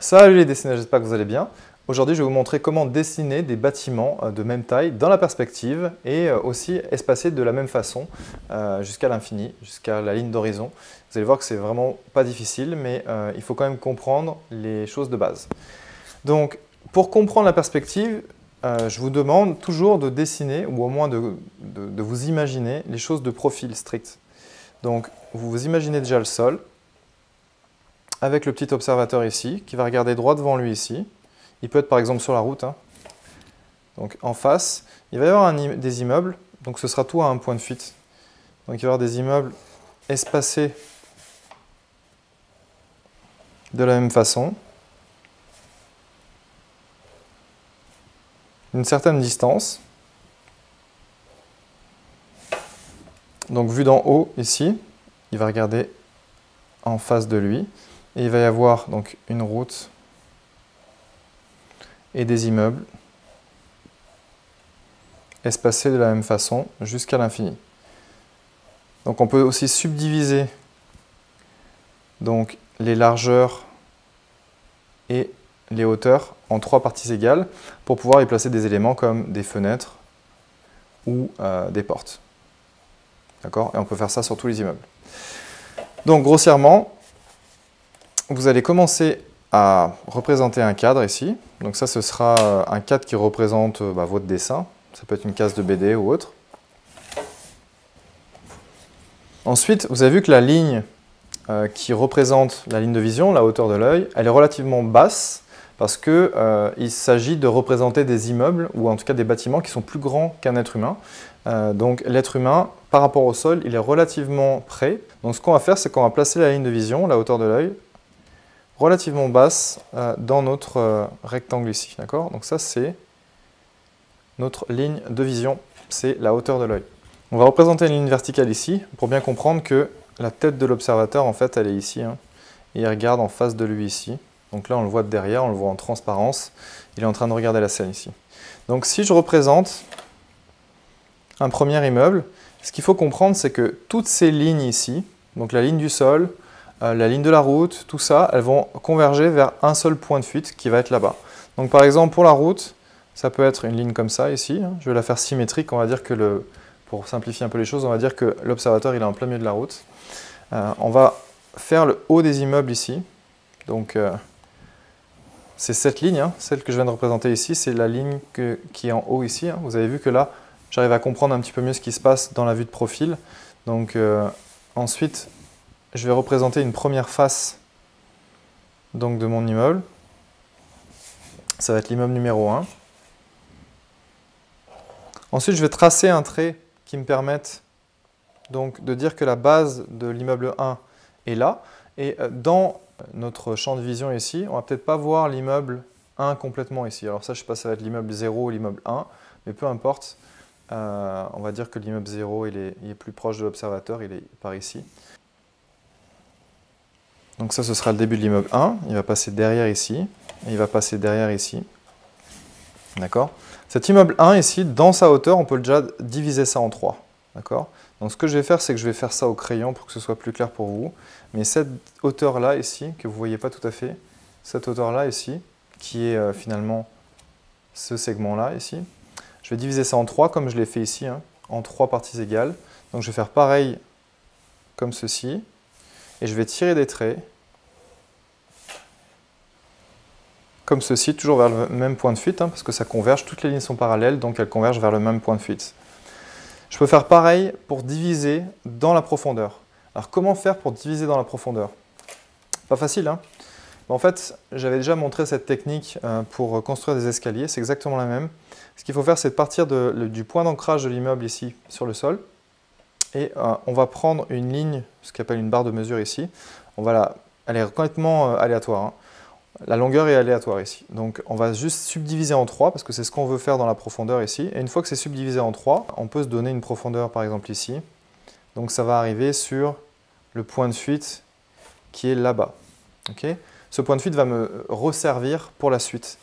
Salut les dessinateurs, j'espère que vous allez bien. Aujourd'hui, je vais vous montrer comment dessiner des bâtiments de même taille dans la perspective et aussi espacés de la même façon jusqu'à l'infini, jusqu'à la ligne d'horizon. Vous allez voir que c'est vraiment pas difficile, mais il faut quand même comprendre les choses de base. Donc, pour comprendre la perspective, je vous demande toujours de dessiner ou au moins de vous imaginer les choses de profil strict. Donc, vous vous imaginez déjà le sol, avec le petit observateur ici, qui va regarder droit devant lui ici. Il peut être par exemple sur la route. Donc en face, il va y avoir des immeubles, donc ce sera tout à un point de fuite. Donc il va y avoir des immeubles espacés de la même façon, d'une certaine distance. Donc vu d'en haut ici, il va regarder en face de lui. Et il va y avoir donc une route et des immeubles espacés de la même façon jusqu'à l'infini. Donc on peut aussi subdiviser donc, les largeurs et les hauteurs en trois parties égales pour pouvoir y placer des éléments comme des fenêtres ou des portes. D'accord ? Et on peut faire ça sur tous les immeubles. Donc grossièrement, vous allez commencer à représenter un cadre ici. Donc ça, ce sera un cadre qui représente votre dessin. Ça peut être une case de BD ou autre. Ensuite, vous avez vu que la ligne qui représente la ligne de vision, la hauteur de l'œil, elle est relativement basse parce qu'il s'agit de représenter des immeubles ou en tout cas des bâtiments qui sont plus grands qu'un être humain. Donc l'être humain, par rapport au sol, il est relativement près. Donc ce qu'on va faire, c'est qu'on va placer la ligne de vision, la hauteur de l'œil, relativement basse dans notre rectangle ici. D'accord ? Donc ça, c'est notre ligne de vision, c'est la hauteur de l'œil. On va représenter une ligne verticale ici pour bien comprendre que la tête de l'observateur, en fait, elle est ici. Et il regarde en face de lui ici. Donc là, on le voit de derrière, on le voit en transparence. Il est en train de regarder la scène ici. Donc si je représente un premier immeuble, ce qu'il faut comprendre, c'est que toutes ces lignes ici, donc la ligne du sol, la ligne de la route, tout ça, elles vont converger vers un seul point de fuite qui va être là-bas. Donc par exemple, pour la route, ça peut être une ligne comme ça ici. Je vais la faire symétrique. On va dire que, pour simplifier un peu les choses, on va dire que l'observateur il est en plein milieu de la route. On va faire le haut des immeubles ici. Donc c'est cette ligne, celle que je viens de représenter ici, c'est la ligne qui est en haut ici. Vous avez vu que là, j'arrive à comprendre un petit peu mieux ce qui se passe dans la vue de profil. Donc ensuite, je vais représenter une première face donc, de mon immeuble. Ça va être l'immeuble numéro 1. Ensuite, je vais tracer un trait qui me permette donc, de dire que la base de l'immeuble 1 est là. Et dans notre champ de vision ici, on ne va peut-être pas voir l'immeuble 1 complètement ici. Alors ça, je ne sais pas si ça va être l'immeuble 0 ou l'immeuble 1, mais peu importe. On va dire que l'immeuble 0 il est plus proche de l'observateur, il est par ici. Donc ça, ce sera le début de l'immeuble 1. Il va passer derrière ici, et il va passer derrière ici. D'accord ? Cet immeuble 1 ici, dans sa hauteur, on peut déjà diviser ça en 3. D'accord ? Donc ce que je vais faire, c'est que je vais faire ça au crayon pour que ce soit plus clair pour vous. Mais cette hauteur-là ici, que vous ne voyez pas tout à fait, cette hauteur-là ici, qui est finalement ce segment-là ici, je vais diviser ça en 3 comme je l'ai fait ici, en 3 parties égales. Donc je vais faire pareil comme ceci. Et je vais tirer des traits comme ceci, toujours vers le même point de fuite, parce que ça converge, toutes les lignes sont parallèles, donc elles convergent vers le même point de fuite. Je peux faire pareil pour diviser dans la profondeur. Alors comment faire pour diviser dans la profondeur? Pas facile, En fait, j'avais déjà montré cette technique pour construire des escaliers, c'est exactement la même. Ce qu'il faut faire, c'est de partir du point d'ancrage de l'immeuble ici, sur le sol, et on va prendre une ligne, ce qu'on appelle une barre de mesure ici. Elle est complètement aléatoire. La longueur est aléatoire ici. Donc on va juste subdiviser en 3 parce que c'est ce qu'on veut faire dans la profondeur ici. Et une fois que c'est subdivisé en 3, on peut se donner une profondeur par exemple ici. Donc ça va arriver sur le point de fuite qui est là-bas. Okay ? Ce point de fuite va me resservir pour la suite.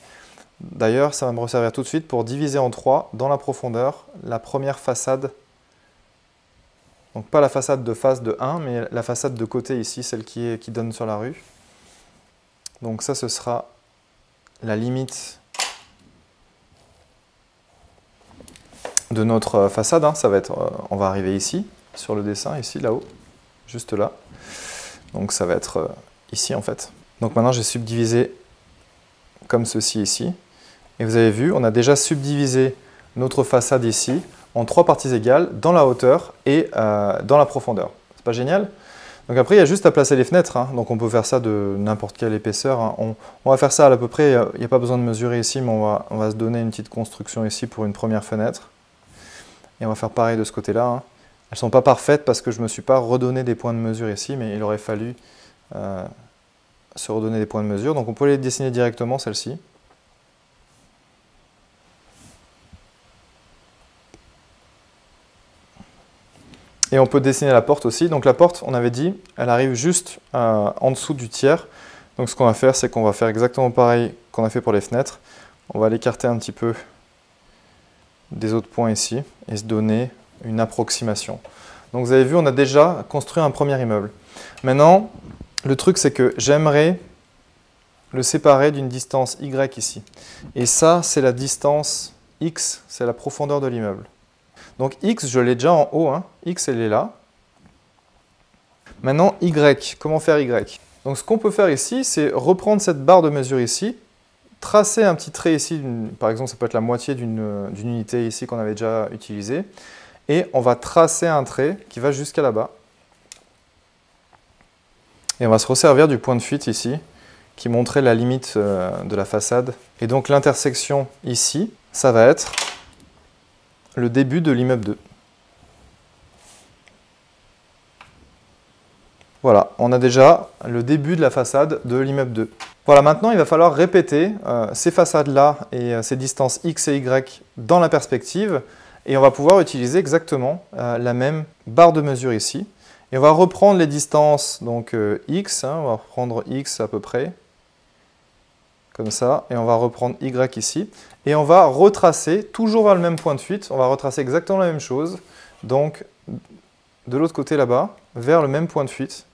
D'ailleurs, ça va me resservir tout de suite pour diviser en 3 dans la profondeur la première façade. Donc pas la façade de face de 1, mais la façade de côté ici, celle qui donne sur la rue. Donc ça, ce sera la limite de notre façade. Hein. Ça va être, on va arriver ici, sur le dessin, ici, là-haut, juste là. Donc ça va être ici en fait. Donc maintenant j'ai subdivisé comme ceci ici. Et vous avez vu, on a déjà subdivisé notre façade ici en 3 parties égales dans la hauteur et dans la profondeur. C'est pas génial? Donc après il y a juste à placer les fenêtres. Hein. Donc on peut faire ça de n'importe quelle épaisseur. Hein. On va faire ça à peu près, il n'y a pas besoin de mesurer ici, mais on va se donner une petite construction ici pour une première fenêtre. Et on va faire pareil de ce côté-là. Hein. Elles ne sont pas parfaites parce que je ne me suis pas redonné des points de mesure ici, mais il aurait fallu se redonner des points de mesure. Donc on peut les dessiner directement, celles-ci. Et on peut dessiner la porte aussi. Donc la porte, on avait dit, elle arrive juste en dessous du tiers. Donc ce qu'on va faire, c'est qu'on va faire exactement pareil qu'on a fait pour les fenêtres. On va l'écarter un petit peu des autres points ici et se donner une approximation. Donc vous avez vu, on a déjà construit un premier immeuble. Maintenant, le truc c'est que j'aimerais le séparer d'une distance Y ici. Et ça, c'est la distance X, c'est la profondeur de l'immeuble. Donc X, je l'ai déjà en haut, hein. X, elle est là. Maintenant, Y, comment faire Y? Donc ce qu'on peut faire ici, c'est reprendre cette barre de mesure ici, tracer un petit trait ici, par exemple ça peut être la moitié d'une unité ici qu'on avait déjà utilisée, et on va tracer un trait qui va jusqu'à là-bas. Et on va se resservir du point de fuite ici, qui montrait la limite de la façade. Et donc l'intersection ici, ça va être le début de l'immeuble 2. Voilà, on a déjà le début de la façade de l'immeuble 2. Voilà, maintenant il va falloir répéter ces façades-là et ces distances X et Y dans la perspective. Et on va pouvoir utiliser exactement la même barre de mesure ici. Et on va reprendre les distances, donc X, hein, on va reprendre X à peu près, comme ça, et on va reprendre Y ici. Et on va retracer, toujours à le même point de fuite, on va retracer exactement la même chose, donc de l'autre côté là-bas, vers le même point de fuite.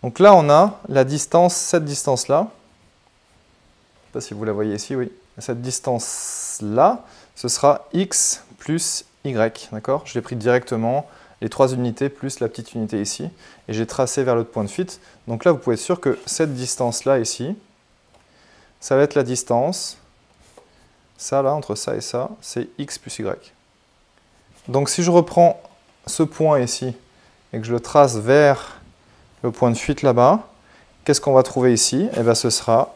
Donc là, on a la distance, cette distance-là. Je ne sais pas si vous la voyez ici, oui. Cette distance-là, ce sera X plus Y, d'accord? Je l'ai pris directement, les 3 unités plus la petite unité ici, et j'ai tracé vers l'autre point de fuite. Donc là, vous pouvez être sûr que cette distance-là ici, ça va être la distance, ça là, entre ça et ça, c'est X plus Y. Donc si je reprends ce point ici, et que je le trace vers le point de fuite là-bas, qu'est-ce qu'on va trouver ici? Eh bien, ce sera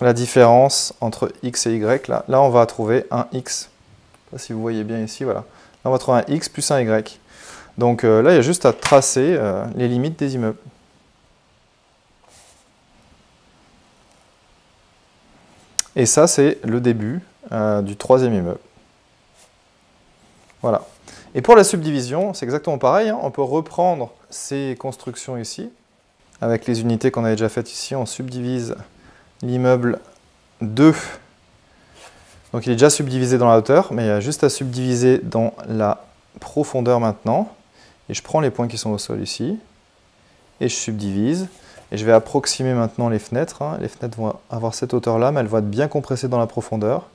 la différence entre X et Y. Là, on va trouver un X. Je ne sais pas si vous voyez bien ici, voilà. Là, on va trouver un X plus un Y. Donc là, il y a juste à tracer les limites des immeubles. Et ça, c'est le début du 3e immeuble. Voilà. Et pour la subdivision, c'est exactement pareil. Hein. On peut reprendre ces constructions ici. Avec les unités qu'on avait déjà faites ici, on subdivise l'immeuble 2. Donc il est déjà subdivisé dans la hauteur, mais il y a juste à subdiviser dans la profondeur maintenant. Et je prends les points qui sont au sol ici, et je subdivise. Et je vais approximer maintenant les fenêtres. Hein. Les fenêtres vont avoir cette hauteur-là, mais elles vont être bien compressées dans la profondeur.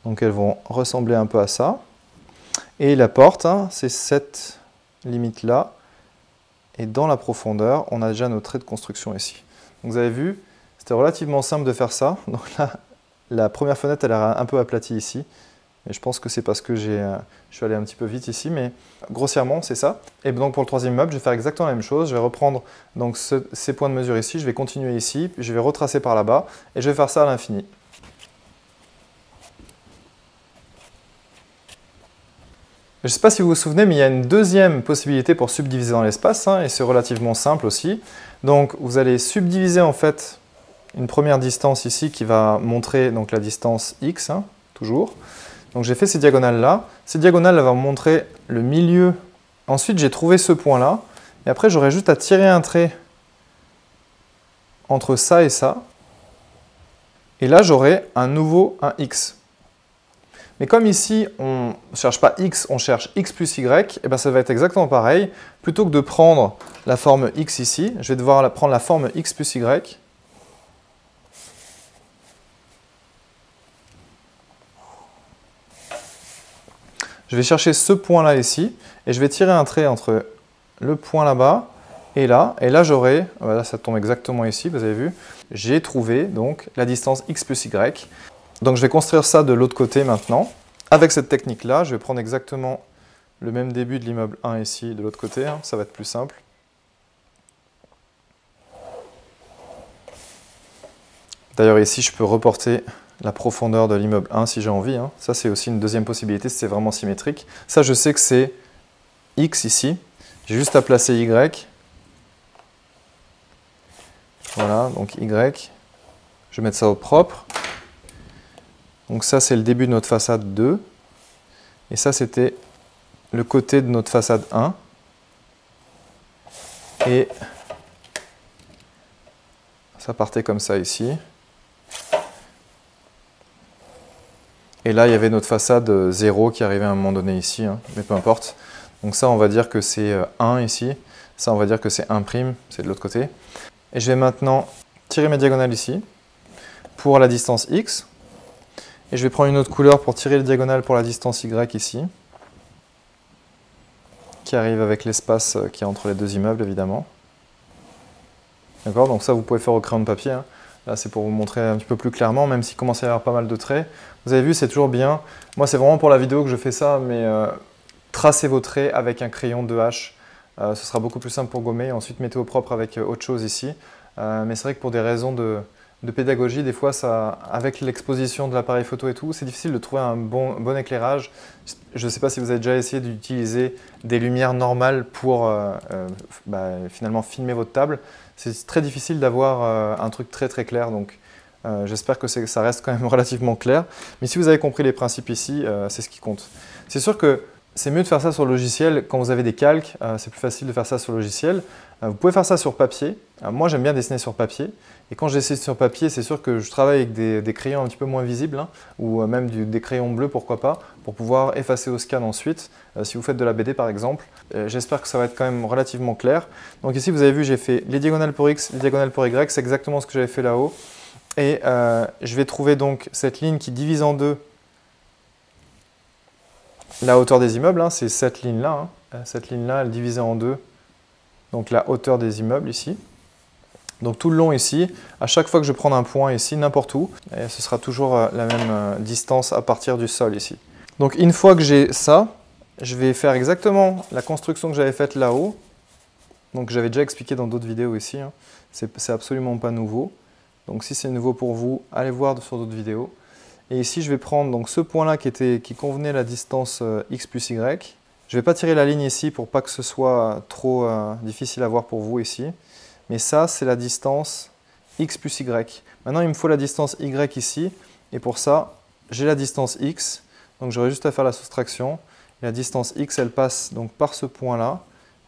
Donc elles vont ressembler un peu à ça. Et la porte, hein, c'est cette limite-là. Et dans la profondeur, on a déjà nos traits de construction ici. Donc vous avez vu, c'était relativement simple de faire ça. Donc là, la première fenêtre, elle a un peu aplati ici. Et je pense que c'est parce que je suis allé un petit peu vite ici, mais grossièrement, c'est ça. Et donc pour le 3e immeuble, je vais faire exactement la même chose. Je vais reprendre donc, ces points de mesure ici, je vais continuer ici, puis je vais retracer par là-bas, et je vais faire ça à l'infini. Je ne sais pas si vous vous souvenez, mais il y a une deuxième possibilité pour subdiviser dans l'espace, hein, et c'est relativement simple aussi. Donc vous allez subdiviser en fait une première distance ici qui va montrer donc, la distance X, hein, toujours. Donc j'ai fait ces diagonales-là. Ces diagonales elles vont montrer le milieu. Ensuite, j'ai trouvé ce point-là. Et après, j'aurai juste à tirer un trait entre ça et ça. Et là, j'aurai un nouveau un X. Mais comme ici, on ne cherche pas x, on cherche x plus y, et bien ça va être exactement pareil. Plutôt que de prendre la forme x ici, je vais devoir prendre la forme x plus y. Je vais chercher ce point-là ici, et je vais tirer un trait entre le point là-bas et là j'aurai, voilà, ça tombe exactement ici, vous avez vu, j'ai trouvé donc la distance x plus y. Donc je vais construire ça de l'autre côté maintenant. Avec cette technique-là, je vais prendre exactement le même début de l'immeuble 1 ici, de l'autre côté, hein, ça va être plus simple. D'ailleurs ici, je peux reporter la profondeur de l'immeuble 1 si j'ai envie. Hein. Ça, c'est aussi une deuxième possibilité si c'est vraiment symétrique. Ça, je sais que c'est x ici. J'ai juste à placer y. Voilà, donc y. Je vais mettre ça au propre. Donc ça, c'est le début de notre façade 2. Et ça, c'était le côté de notre façade 1. Et ça partait comme ça ici. Et là, il y avait notre façade 0 qui arrivait à un moment donné ici, hein, mais peu importe. Donc ça, on va dire que c'est 1 ici. Ça, on va dire que c'est 1', c'est de l'autre côté. Et je vais maintenant tirer mes diagonales ici pour la distance x. Et je vais prendre une autre couleur pour tirer les diagonales pour la distance y ici, qui arrive avec l'espace qui est entre les deux immeubles, évidemment. D'accord, donc ça, vous pouvez faire au crayon de papier. Hein. Là, c'est pour vous montrer un petit peu plus clairement, même s'il commence à y avoir pas mal de traits. Vous avez vu, c'est toujours bien. Moi, c'est vraiment pour la vidéo que je fais ça, mais tracez vos traits avec un crayon 2H. Ce sera beaucoup plus simple pour gommer. Ensuite, mettez au propre avec autre chose ici. Mais c'est vrai que pour des raisons de pédagogie, des fois, avec l'exposition de l'appareil photo et tout, c'est difficile de trouver un bon éclairage. Je ne sais pas si vous avez déjà essayé d'utiliser des lumières normales pour finalement filmer votre table. C'est très difficile d'avoir un truc très clair, donc j'espère que ça reste quand même relativement clair. Mais si vous avez compris les principes ici, c'est ce qui compte. C'est sûr que c'est mieux de faire ça sur le logiciel quand vous avez des calques, c'est plus facile de faire ça sur le logiciel. Vous pouvez faire ça sur papier. Moi, j'aime bien dessiner sur papier. Et quand je dessine sur papier, c'est sûr que je travaille avec des crayons un petit peu moins visibles, hein, ou même des crayons bleus, pourquoi pas, pour pouvoir effacer au scan ensuite, si vous faites de la BD par exemple. J'espère que ça va être quand même relativement clair. Donc ici, vous avez vu, j'ai fait les diagonales pour x, les diagonales pour y, c'est exactement ce que j'avais fait là-haut. Et je vais trouver donc cette ligne qui divise en deux la hauteur des immeubles, hein, c'est cette ligne-là. Hein. Cette ligne-là, elle divisée en deux, donc la hauteur des immeubles ici. Donc tout le long ici, à chaque fois que je prends un point ici, n'importe où, et ce sera toujours la même distance à partir du sol ici. Donc une fois que j'ai ça, je vais faire exactement la construction que j'avais faite là-haut. Donc j'avais déjà expliqué dans d'autres vidéos ici, hein. C'est absolument pas nouveau. Donc si c'est nouveau pour vous, allez voir sur d'autres vidéos. Et ici je vais prendre donc ce point-là qui convenait à la distance x plus y. Je ne vais pas tirer la ligne ici pour pas que ce soit trop difficile à voir pour vous ici. Mais ça, c'est la distance x plus y. Maintenant, il me faut la distance y ici. Et pour ça, j'ai la distance x. Donc, j'aurai juste à faire la soustraction. Et la distance x, elle passe donc par ce point-là.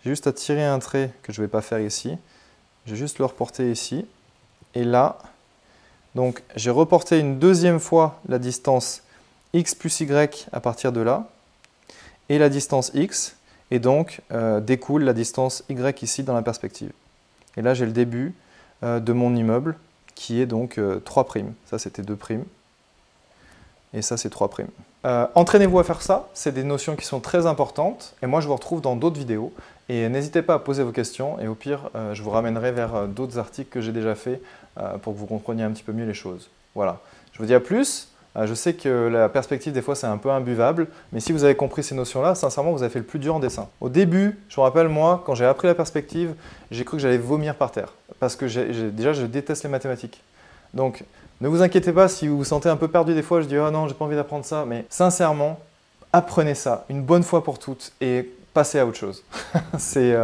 J'ai juste à tirer un trait que je ne vais pas faire ici. Je vais juste le reporter ici. Et là, donc, j'ai reporté une deuxième fois la distance x plus y à partir de là. Et la distance x. Et donc, découle la distance y ici dans la perspective. Et là, j'ai le début de mon immeuble qui est donc 3'. Ça, c'était 2'. Et ça, c'est 3'. Entraînez-vous à faire ça. C'est des notions qui sont très importantes. Et moi, je vous retrouve dans d'autres vidéos. Et n'hésitez pas à poser vos questions. Et au pire, je vous ramènerai vers d'autres articles que j'ai déjà faits pour que vous compreniez un petit peu mieux les choses. Voilà. Je vous dis à plus. Je sais que la perspective, des fois, c'est un peu imbuvable, mais si vous avez compris ces notions-là, sincèrement, vous avez fait le plus dur en dessin. Au début, je me rappelle, moi, quand j'ai appris la perspective, j'ai cru que j'allais vomir par terre, parce que déjà, je déteste les mathématiques. Donc, ne vous inquiétez pas si vous vous sentez un peu perdu des fois, je dis « Oh non, j'ai pas envie d'apprendre ça », mais sincèrement, apprenez ça une bonne fois pour toutes et passez à autre chose. C'est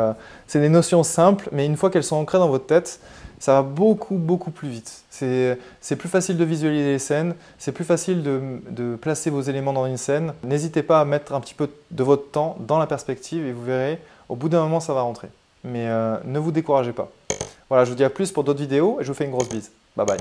des notions simples, mais une fois qu'elles sont ancrées dans votre tête, ça va beaucoup plus vite. C'est plus facile de visualiser les scènes, c'est plus facile de placer vos éléments dans une scène. N'hésitez pas à mettre un petit peu de votre temps dans la perspective et vous verrez, au bout d'un moment, ça va rentrer. Mais ne vous découragez pas. Voilà, je vous dis à plus pour d'autres vidéos et je vous fais une grosse bise. Bye bye.